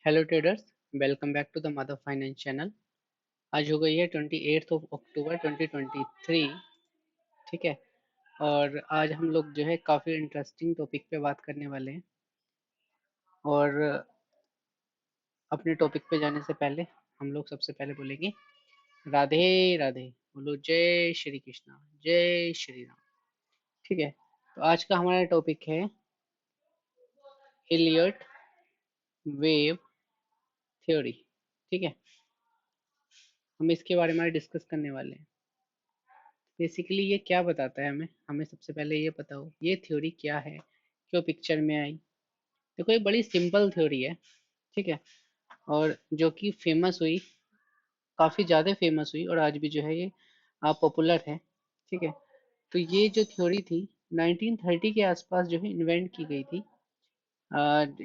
Hello traders, welcome back to the mother finance channel. आज हो गई है 28 अक्टूबर 2023। ठीक है। और आज हम लोग जो है काफ़ी इंटरेस्टिंग टॉपिक पे बात करने वाले हैं। और अपने टॉपिक पे जाने से पहले हम लोग सबसे पहले बोलेंगे राधे राधे। बोलो जय श्री कृष्णा, जय श्री राम। ठीक है। तो आज का हमारा टॉपिक है इलियट वेव थ्योरी। ठीक है। हम इसके बारे में डिस्कस करने वाले हैं। बेसिकली ये क्या बताता है, हमें हमें सबसे पहले ये पता हो ये थ्योरी क्या है, क्यों पिक्चर में आई। देखो, ये बड़ी सिंपल थ्योरी है। ठीक है। और जो कि फेमस हुई, काफ़ी ज़्यादा फेमस हुई, और आज भी जो है ये पॉपुलर है। ठीक है। तो ये जो थ्योरी थी 1930 के आसपास जो है इन्वेंट की गई थी।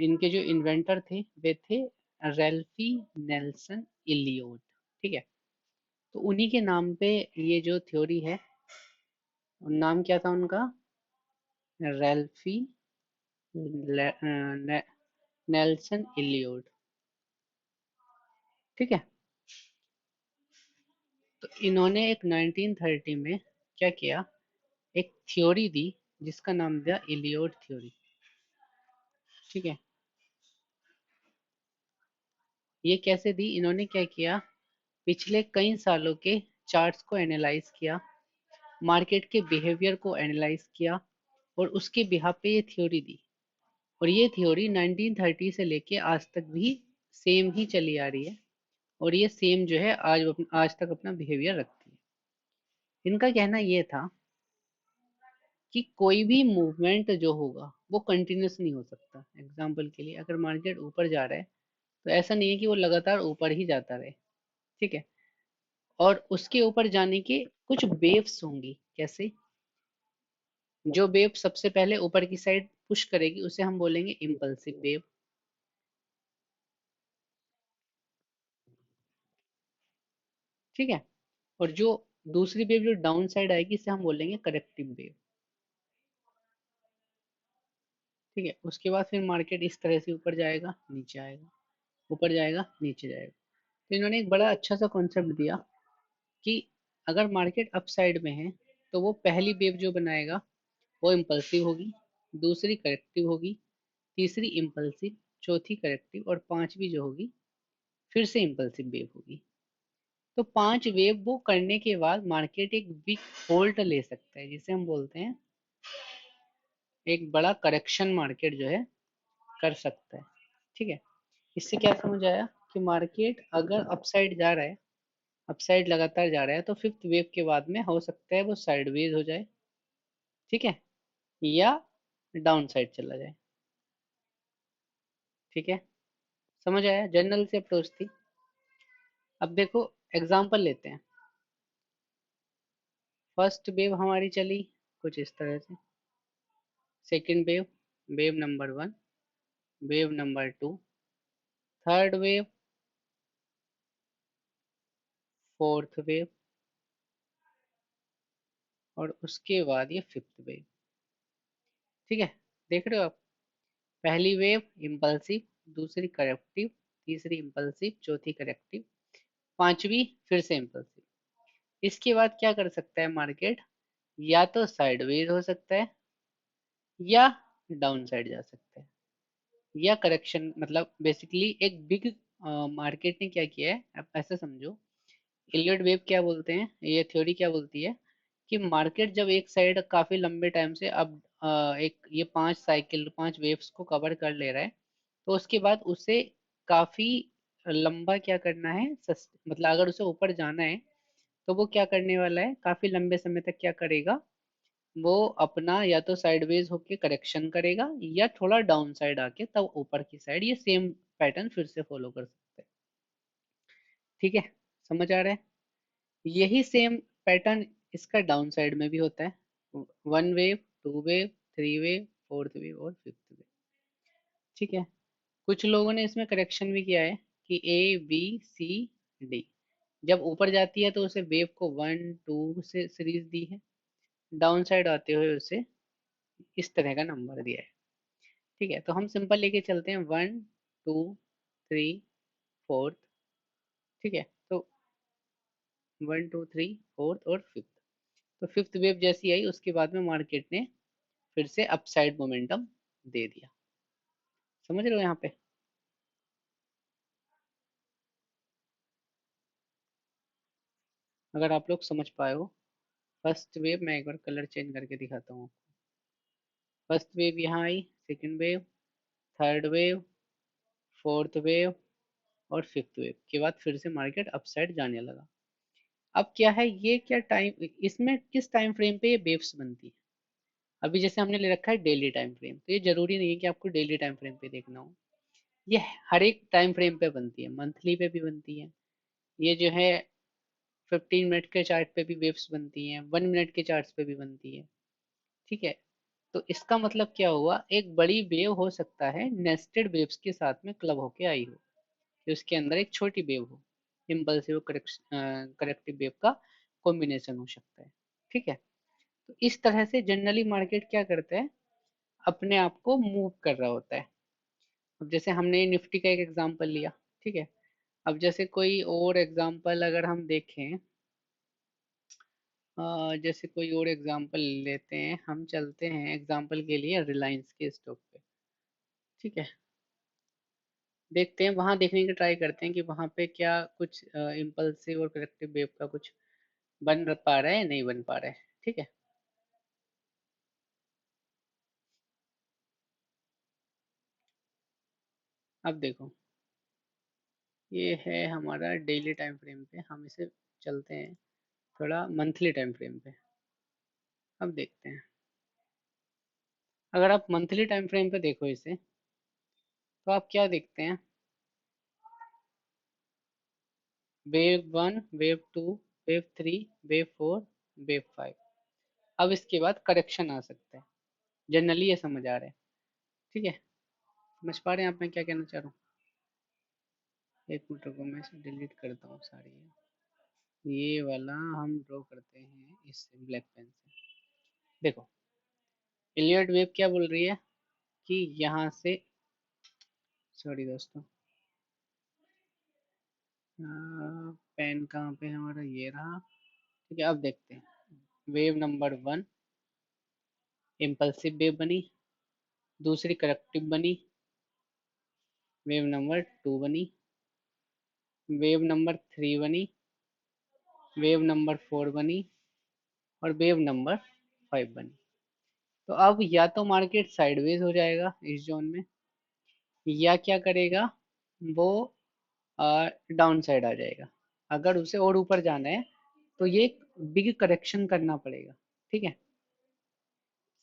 इनके जो इन्वेंटर थे वे थे रेल्फी नेल्सन इलियट। ठीक है। तो उन्हीं के नाम पे ये जो थ्योरी है, नाम क्या था उनका? रेल्फी नेल्सन इलियट। ठीक है। तो इन्होंने एक 1930 में क्या किया, एक थ्योरी दी जिसका नाम दिया इलियट थ्योरी। ठीक है। ये कैसे दी? इन्होंने क्या किया, पिछले कई सालों के चार्ट्स को एनालाइज किया, मार्केट के बिहेवियर को एनालाइज किया, और उसके बिहाफ पे ये थ्योरी दी। और ये थ्योरी 1930 से लेके आज तक भी सेम ही चली आ रही है, और ये सेम जो है आज तक अपना बिहेवियर रखती है। इनका कहना ये था कि कोई भी मूवमेंट जो होगा वो कंटिन्यूस नहीं हो सकता। एग्जाम्पल के लिए, अगर मार्केट ऊपर जा रहा है तो ऐसा नहीं है कि वो लगातार ऊपर ही जाता रहे। ठीक है। और उसके ऊपर जाने के कुछ वेव्स होंगी। कैसे? जो वेव सबसे पहले ऊपर की साइड पुश करेगी उसे हम बोलेंगे इम्पल्सिव वेव। ठीक है। और जो दूसरी वेव जो डाउन साइड आएगी इसे हम बोलेंगे करेक्टिव वेव। ठीक है। उसके बाद फिर मार्केट इस तरह से ऊपर जाएगा, नीचे आएगा, ऊपर जाएगा, नीचे जाएगा। तो इन्होंने एक बड़ा अच्छा सा कॉन्सेप्ट दिया कि अगर मार्केट अप साइड में है तो वो पहली वेव जो बनाएगा वो इम्पल्सिव होगी, दूसरी करेक्टिव होगी, तीसरी इम्पल्सिव, चौथी करेक्टिव, और पांचवी जो होगी फिर से इम्पल्सिव वेव होगी। तो पांच वेव वो करने के बाद मार्केट एक बिग होल्ड ले सकता है, जिसे हम बोलते हैं एक बड़ा करेक्शन मार्केट जो है कर सकता है। ठीक है। इससे क्या समझ आया कि मार्केट अगर अपसाइड जा रहा है, अपसाइड लगातार जा रहा है, तो फिफ्थ वेव के बाद में हो सकता है वो साइडवेज हो जाए। ठीक है। या डाउन साइड चला जाए। ठीक है। समझ आया? जनरल से अप्रोच थी। अब देखो, एग्जांपल लेते हैं। फर्स्ट वेव हमारी चली कुछ इस तरह से, second wave, wave number one, wave number two, third wave, fourth wave, और उसके बाद ये फिफ्थ वेव। ठीक है। देख रहे हो आप? पहली वेव इम्पल्सिव, दूसरी करेक्टिव, तीसरी इम्पल्सिव, चौथी करेक्टिव, पांचवी फिर से इम्पल्सिव। इसके बाद क्या कर सकता है मार्केट? या तो साइडवेज हो सकता है, या डाउन साइड जा सकता है, या करेक्शन। मतलब बेसिकली एक बिग मार्केट ने क्या किया है, आप ऐसा समझो, इलियट वेव क्या बोलते हैं, ये थ्योरी क्या बोलती है कि मार्केट जब एक साइड काफी लंबे टाइम से अब एक ये पांच साइकिल, पांच वेव्स को कवर कर ले रहा है, तो उसके बाद उसे काफी लंबा क्या करना है, मतलब अगर उसे ऊपर जाना है तो वो क्या करने वाला है, काफी लंबे समय तक क्या करेगा, वो अपना या तो साइडवेज होके करेक्शन करेगा, या थोड़ा डाउन साइड आके तब ऊपर की साइड ये सेम पैटर्न फिर से फॉलो कर सकते हैं। ठीक है। समझ आ रहा है? यही सेम पैटर्न इसका डाउन साइड में भी होता है। One wave, two wave, three wave, fourth wave, और फिफ्थ वेव। ठीक है। कुछ लोगों ने इसमें करेक्शन भी किया है कि ए बी सी डी, जब ऊपर जाती है तो उसे वेव को वन टू से सीरीज दी है, डाउन साइड आते हुए उसे इस तरह का नंबर दिया है। ठीक है। तो हम सिंपल लेके चलते हैं, वन, टू, 3, 4, ठीक है। तो 1, 2, 3, 4 और 5th। तो 5th वेव जैसी आई उसके बाद में मार्केट ने फिर से अपसाइड मोमेंटम दे दिया। समझ रहे हो यहाँ पे? अगर आप लोग समझ पाए हो, फर्स्ट वेव मैं एक बार कलर चेंज करके दिखाता हूँ। फर्स्ट वेव यहाँ आई, second wave, third wave, fourth wave और फिफ्थ वेव के बाद फिर से मार्केट अपसाइड जाने लगा। अब क्या है, ये क्या टाइम, इसमें किस टाइम फ्रेम पे ये वेव्स बनती है? अभी जैसे हमने ले रखा है डेली टाइम फ्रेम, तो ये जरूरी नहीं है कि आपको डेली टाइम फ्रेम पे देखना हो। ये हर एक टाइम फ्रेम पे बनती है, मंथली पे भी बनती है, ये जो है 15 मिनट के चार्ट पे भी वेव्स बनती हैं, 1 मिनट के चार्ट पे भी बनती है, ठीक है। तो इसका मतलब क्या हुआ, एक बड़ी वेव हो सकता है नेस्टेड वेव्स के साथ में क्लब होके आई हो, कि उसके अंदर एक छोटी वेव हो, इम्पल्सिव करेक्टिव वेव का कॉम्बिनेशन हो सकता है, ठीक है। तो इस तरह से जनरली मार्केट क्या करता है, अपने आप को मूव कर रहा होता है। अब जैसे हमने निफ्टी का एक एग्जांपल लिया, ठीक है। अब जैसे कोई और एग्जांपल अगर हम देखें, जैसे कोई और एग्जांपल लेते हैं, हम चलते हैं एग्जांपल के लिए रिलायंस के स्टॉक पे, ठीक है। देखते हैं, वहां देखने की ट्राई करते हैं कि वहां पे क्या कुछ इम्पल्सिव और करेक्टिव वेव का कुछ पा रहा है, नहीं बन पा रहा है, ठीक है। अब देखो, ये है हमारा डेली टाइम फ्रेम पे, हम इसे चलते हैं थोड़ा मंथली टाइम फ्रेम पे। अब देखते हैं, अगर आप मंथली टाइम फ्रेम पे देखो इसे, तो आप क्या देखते हैं, wave 1, wave 2, wave 3, wave 4, wave 5। अब इसके बाद करेक्शन आ सकता है, जनरली ये समझ आ रहा है, ठीक है। समझ पा रहे हैं आप मैं क्या कहना चाह रहा हूँ? एक मिनट रुको, मैं इसे डिलीट करता हूँ सारी, ये वाला हम ड्रॉ करते हैं इस ब्लैक पेन से। देखो, इलियट वेव क्या बोल रही है कि यहाँ से, सॉरी दोस्तों, पेन कहाँ पे है हमारा, ये रहा, ठीक है। अब देखते हैं, वेव नंबर 1 इम्पल्सिव वेव बनी, दूसरी करेक्टिव बनी, वेव नंबर 2 बनी, वेव नंबर 3 बनी, वेव नंबर 4 बनी और वेव नंबर 5 बनी। तो अब या तो मार्केट साइडवेज हो जाएगा इस जोन में, या क्या करेगा वो, डाउन साइड आ जाएगा। अगर उसे और ऊपर जाना है तो ये बिग करेक्शन करना पड़ेगा, ठीक है।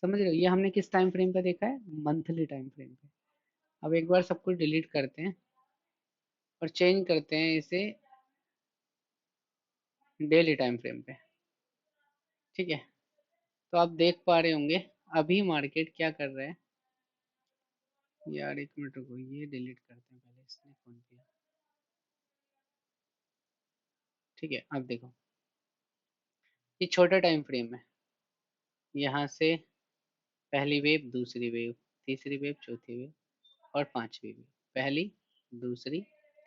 समझ रहे हो, ये हमने किस टाइम फ्रेम पे देखा है, मंथली टाइम फ्रेम पे। अब एक बार सब कुछ डिलीट करते हैं और चेंज करते हैं इसे डेली टाइम फ्रेम पे, ठीक है। तो आप देख पा रहे होंगे अभी मार्केट क्या कर रहा है। यार एक मिनट रुको, ये डिलीट करते हैं पहले, इसने फोन किया, ठीक है। अब देखो, ये छोटा टाइम फ्रेम है, यहाँ से पहली वेव, दूसरी वेव, तीसरी वेव, चौथी वेव और पांचवी वेव। पहली, दूसरी,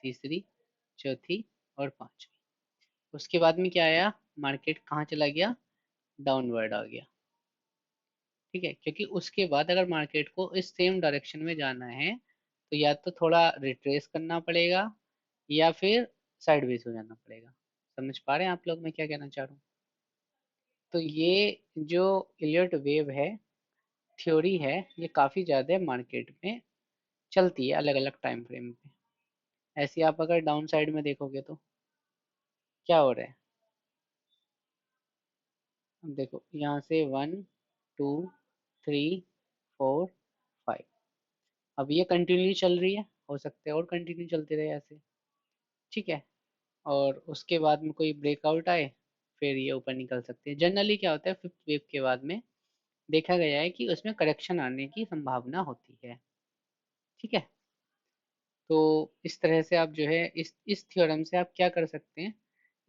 तीसरी, चौथी और पांचवी। उसके बाद में क्या आया, मार्केट कहाँ चला गया, डाउनवर्ड आ गया, ठीक है। क्योंकि उसके बाद अगर मार्केट को इस सेम डायरेक्शन में जाना है तो या तो थोड़ा रिट्रेस करना पड़ेगा या फिर साइडवेज हो जाना पड़ेगा। समझ पा रहे हैं आप लोग मैं क्या कहना चाह रहा हूँ? तो ये जो इलियट वेव है, थ्योरी है, ये काफ़ी ज़्यादा मार्केट में चलती है अलग अलग टाइम फ्रेम पे। ऐसे आप अगर डाउन साइड में देखोगे तो क्या हो रहा है, अब देखो यहाँ से 1, 2, 3, 4, 5। अब ये कंटिन्यू चल रही है, हो सकता है और कंटिन्यू चलते रहे ऐसे, ठीक है। और उसके बाद में कोई ब्रेकआउट आए, फिर ये ऊपर निकल सकते हैं। जनरली क्या होता है, फिफ्थ वेव के बाद में देखा गया है कि उसमें करेक्शन आने की संभावना होती है, ठीक है। तो इस तरह से आप जो है इस थ्योरम से आप क्या कर सकते हैं,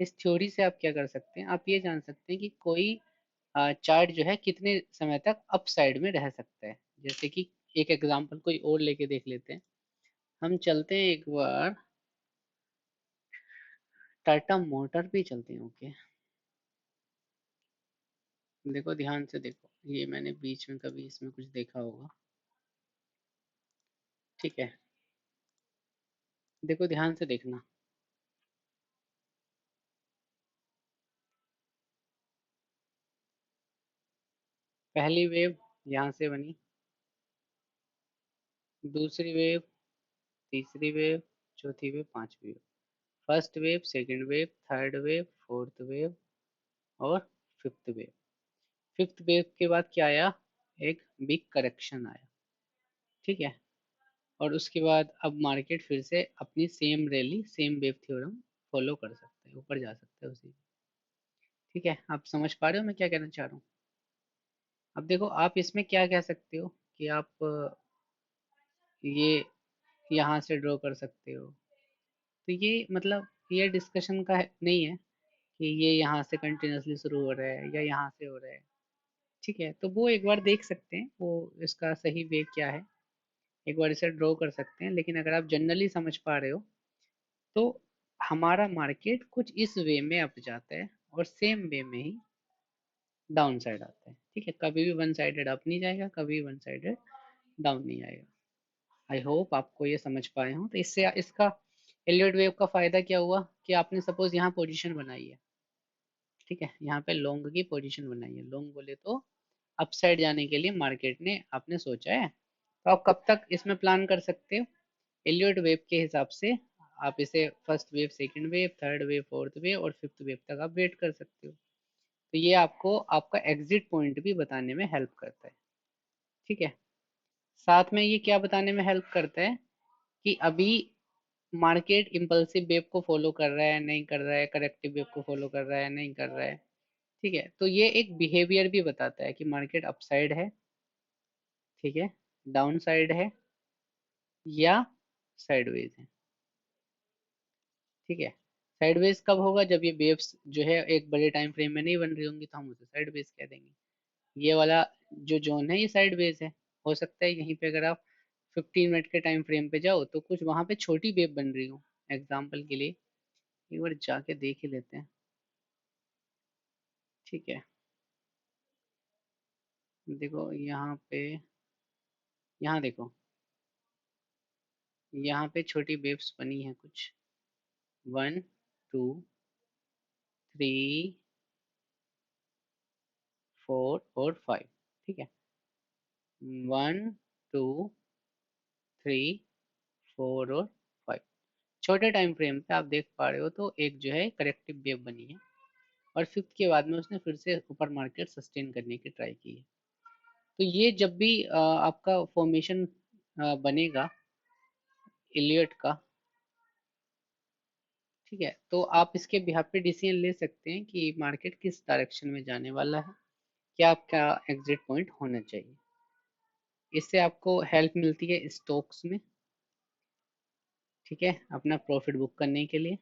इस थ्योरी से आप क्या कर सकते हैं, आप ये जान सकते हैं कि कोई चार्ट जो है कितने समय तक अप साइड में रह सकता है। जैसे कि एक एग्जांपल कोई और लेके देख लेते हैं, हम चलते हैं एक बार टाटा मोटर पे चलते हैं। ओके, देखो ध्यान से देखो, ये मैंने बीच में कभी इसमें कुछ देखा होगा। ठीक है, देखो ध्यान से देखना। पहली वेव यहाँ से बनी, दूसरी वेव, तीसरी वेव, चौथी वेव, पांचवी wave. First wave, second wave, third wave, fourth wave और फिफ्थ वेव। फिफ्थ वेव के बाद क्या आया? एक बिग करेक्शन आया। ठीक है, और उसके बाद अब मार्केट फिर से अपनी same rally, same wave theorem follow कर सकते हैं, ऊपर जा सकते हैं उसी। ठीक है, आप समझ पा रहे हो मैं क्या कहना चाह रहा हूँ? अब देखो आप इसमें क्या कह सकते हो कि आप ये यहाँ से ड्रॉ कर सकते हो। तो ये मतलब ये डिस्कशन का नहीं है कि ये यहाँ से कंटिन्यूसली शुरू हो रहा है या यहाँ से हो रहा है। ठीक है, तो वो एक बार देख सकते हैं वो इसका सही वे क्या है, एक बार इसे ड्रॉ कर सकते हैं। लेकिन अगर आप जनरली समझ पा रहे हो तो हमारा मार्केट कुछ इस वे में अप जाता है और सेम वे में ही डाउन साइड आता है। ठीक है, कभी भी वन साइडेड अप नहीं जाएगा, कभी वन साइडेड डाउन नहीं आएगा। आई होप आपको ये समझ पाए हो। तो इससे इसका एलियट वेव का फायदा क्या हुआ कि आपने सपोज यहाँ पोजीशन बनाई है। ठीक है, यहाँ पे लॉन्ग की पोजीशन बनाई है, लॉन्ग बोले तो अपसाइड जाने के लिए मार्केट ने आपने सोचा है, तो आप कब तक इसमें प्लान कर सकते हो? एलियट वेव के हिसाब से आप इसे first wave, second wave, third wave, fourth wave और फिफ्थ वेव तक आप वेट कर सकते हो। तो ये आपको आपका एग्जिट पॉइंट भी बताने में हेल्प करता है। ठीक है, साथ में ये क्या बताने में हेल्प करता है कि अभी मार्केट इम्पल्सिव वेव को फॉलो कर रहा है, नहीं कर रहा है, करेक्टिव वेव को फॉलो कर रहा है, नहीं कर रहा है। ठीक है, तो ये एक बिहेवियर भी बताता है कि मार्केट अपसाइड है, ठीक है, डाउन साइड है या साइडवेज है। ठीक है, साइडवेज कब होगा? जब ये वेव्स जो है एक बड़े टाइम फ्रेम में नहीं बन रही होंगी तो हम उसे साइडवेज कह देंगे। ये वाला जो जोन है ये साइडवेज है। हो सकता है यहीं पे अगर आप 15 मिनट के टाइम फ्रेम पे जाओ तो कुछ वहां पे छोटी वेव बन रही हो। एग्जाम्पल के लिए एक बार जाके देख ही लेते हैं। ठीक है, देखो यहाँ पे, यहाँ देखो, यहाँ पे छोटी वेव्स बनी है कुछ, 1 2 3 4 और 5। ठीक है, 1 2 3 4 और 5। छोटे टाइम फ्रेम पे आप देख पा रहे हो तो एक जो है करेक्टिव वेव बनी है और फिफ्थ के बाद में उसने फिर से ऊपर मार्केट सस्टेन करने की ट्राई की है। तो ये जब भी आपका फॉर्मेशन बनेगा इलियट का, ठीक है, तो आप इसके बिहाफ पे डिसीजन ले सकते हैं कि मार्केट किस डायरेक्शन में जाने वाला है, क्या आपका एग्जिट पॉइंट होना चाहिए। इससे आपको हेल्प मिलती है स्टॉक्स में, ठीक है, अपना प्रॉफिट बुक करने के लिए,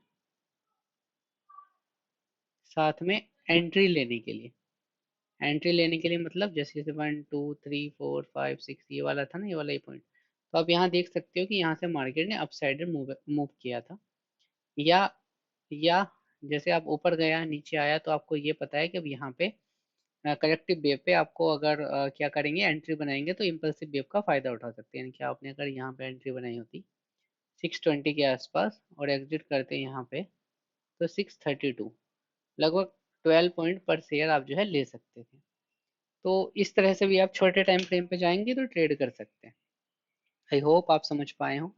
साथ में एंट्री लेने के लिए। एंट्री लेने के लिए मतलब जैसे जैसे 1 2 3 4 5 6 ये वाला था ना, ये वाला ही पॉइंट। तो आप यहाँ देख सकते हो कि यहाँ से मार्केट ने अपसाइड मूव मूव किया था। या या जैसे आप ऊपर गया नीचे आया तो आपको ये पता है कि अब यहाँ पे करेक्टिव वेव पे आपको अगर क्या करेंगे, एंट्री बनाएंगे तो इम्पल्सिव वेव का फायदा उठा सकते हैं। यानी कि आपने अगर यहाँ पे एंट्री बनाई होती 620 के आसपास और एग्जिट करते हैं यहाँ पे तो 632, लगभग 12 पॉइंट पर शेयर आप जो है ले सकते थे। तो इस तरह से भी आप छोटे टाइम फ्रेम पे जाएंगे तो ट्रेड कर सकते हैं। आई होप आप समझ पाए हो,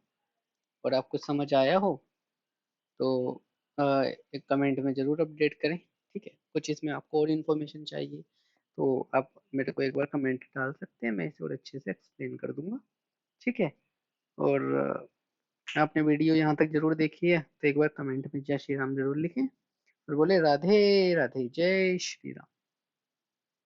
और आपको समझ आया हो तो एक कमेंट में ज़रूर अपडेट करें। ठीक है, कुछ इसमें आपको और इन्फॉर्मेशन चाहिए तो आप मेरे को एक बार कमेंट डाल सकते हैं, मैं इसे और अच्छे से एक्सप्लेन कर दूंगा। ठीक है, और आपने वीडियो यहाँ तक जरूर देखी है तो एक बार कमेंट में जय श्री राम जरूर लिखें और बोले राधे राधे, जय श्री राम।